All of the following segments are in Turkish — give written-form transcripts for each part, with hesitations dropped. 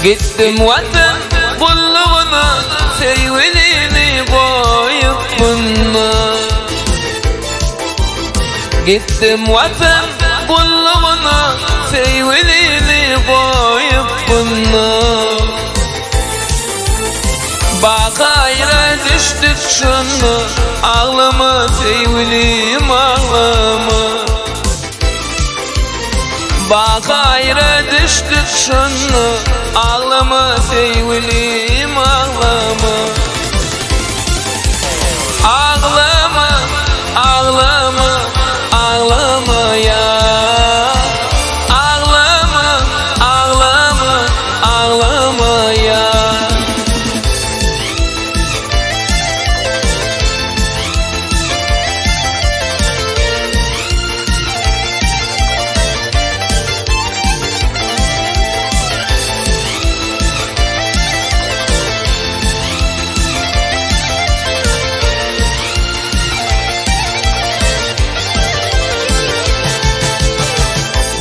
Gittim vatan kulluğuna, sevgilini koyup bununla. Gittim vatan kulluğuna, sevgilini koyup bununla. Bak hayra düştük şunu, ağlama sevgilim ağlama. Bak hayra düştük şunu, ağlama sevgilim ağlama. Ağlama, ağlama, ağlama ya. Ağlama, ağlama, ağlama ya.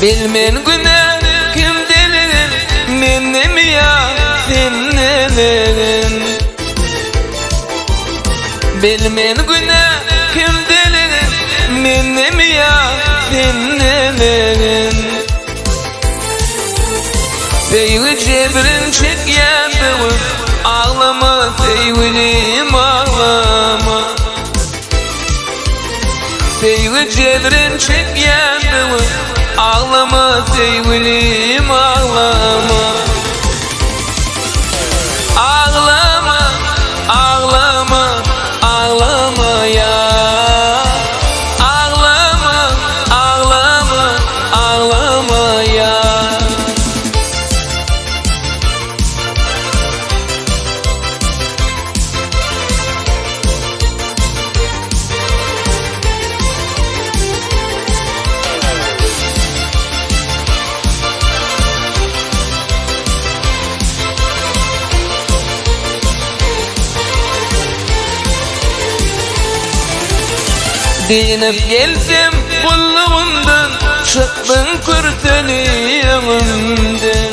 Bilmen günah kim delirin, benim ya sen nelerin. Bilmen günah kim delirin, benim ya sen nelerin. Sevgi cebrin çekyandım, ağlama sevgilim ağlama. Sevgi cebrin çekyandım, ağlama sevgilim ağlama. Ağlama, ağlama, ağlama ya. Ağlama, ağlama, ağlama ya. Dinip gelsem kulluğundan, çıktın kurtuluyumdan.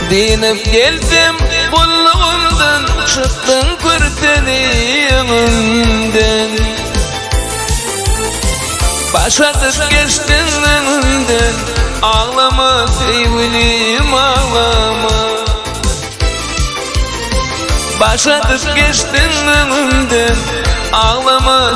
Dinip gelsem kulluğundan, çıktın kurtuluyumdan. Başatıp geçtin önünden, ağlama sevgilim ağlama. Başatıp geçtin önünden, ağlama